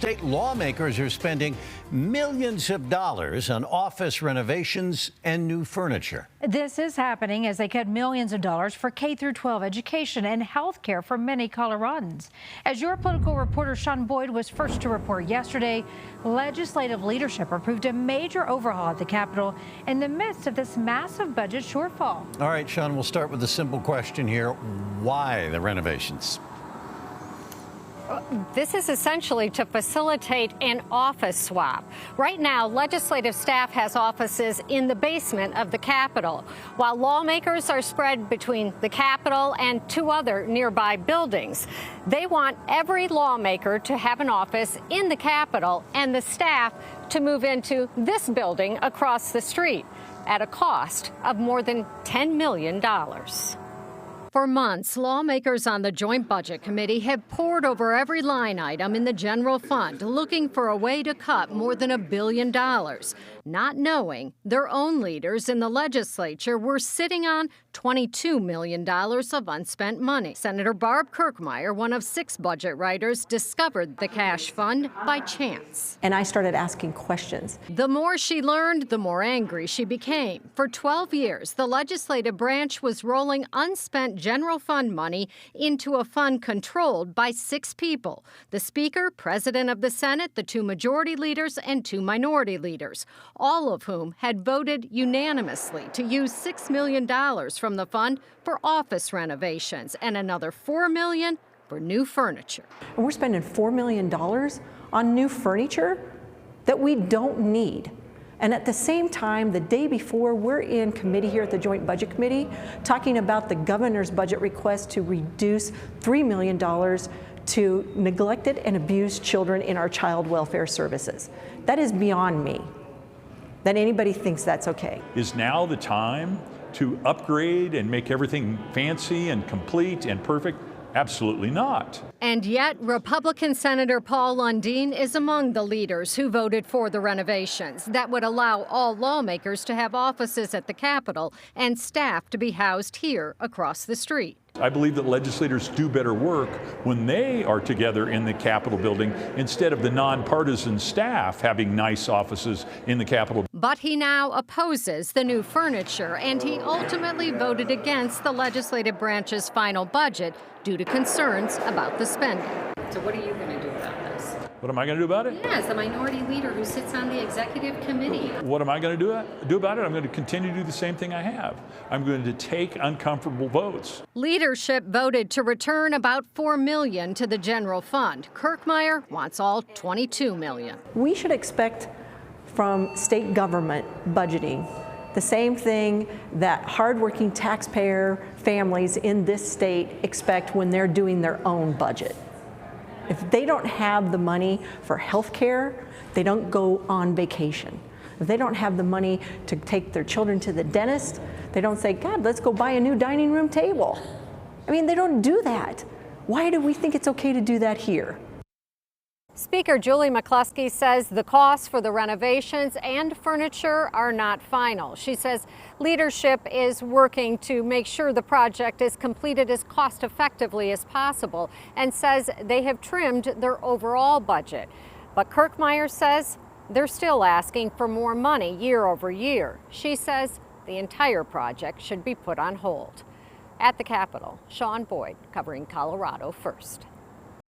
State lawmakers are spending millions of dollars on office renovations and new furniture. This is happening as they cut millions of dollars for K-12 education and health care for many Coloradans. As your political reporter Sean Boyd was first to report yesterday, legislative leadership approved a major overhaul at the Capitol in the midst of this massive budget shortfall. All right, Sean, we'll start with a simple question here. Why the renovations? This is essentially to facilitate an office swap. Right now, legislative staff has offices in the basement of the Capitol, while lawmakers are spread between the Capitol and two other nearby buildings. They want every lawmaker to have an office in the Capitol and the staff to move into this building across the street at a cost of more than $10 million. For months, lawmakers on the Joint Budget Committee have pored over every line item in the general fund, looking for a way to cut more than $1 billion, not knowing their own leaders in the legislature were sitting on $22 million of unspent money. Senator Barb Kirkmeyer, one of 6 budget writers, discovered the cash fund by chance. And I started asking questions. The more she learned, the more angry she became. For 12 years, the legislative branch was rolling unspent general fund money into a fund controlled by 6 people: the Speaker, President of the Senate, the 2 majority leaders, and 2 minority leaders, all of whom had voted unanimously to use $6 million from the fund for office renovations and another $4 million for new furniture. And we're spending $4 million on new furniture that we don't need. And at the same time, the day before, we're in committee here at the Joint Budget Committee talking about the governor's budget request to reduce $3 million to neglected and abused children in our child welfare services. That is beyond me, that anybody thinks that's okay. Is now the time to upgrade and make everything fancy and complete and perfect? Absolutely not. And yet, Republican Senator Paul Lundeen is among the leaders who voted for the renovations that would allow all lawmakers to have offices at the Capitol and staff to be housed here across the street. I believe that legislators do better work when they are together in the Capitol building instead of the nonpartisan staff having nice offices in the Capitol. But he now opposes the new furniture, and he ultimately voted against the legislative branch's final budget due to concerns about the spending. So what are you going to do about this? What am I going to do about it? Yeah, as the minority leader who sits on the executive committee. What am I going to do about it? I'm going to continue to do the same thing I have. I'm going to take uncomfortable votes. Leadership voted to return about $4 million to the general fund. Kirkmeyer wants all $22 million. We should expect from state government budgeting the same thing that hardworking taxpayer families in this state expect when they're doing their own budget. If they don't have the money for health care, they don't go on vacation. If they don't have the money to take their children to the dentist, they don't say, God, let's go buy a new dining room table. I mean, they don't do that. Why do we think it's okay to do that here? Speaker Julie McCluskey says the costs for the renovations and furniture are not final. She says leadership is working to make sure the project is completed as cost effectively as possible and says they have trimmed their overall budget. But Kirkmeyer says they're still asking for more money year over year. She says the entire project should be put on hold. At the Capitol, Sean Boyd covering Colorado First.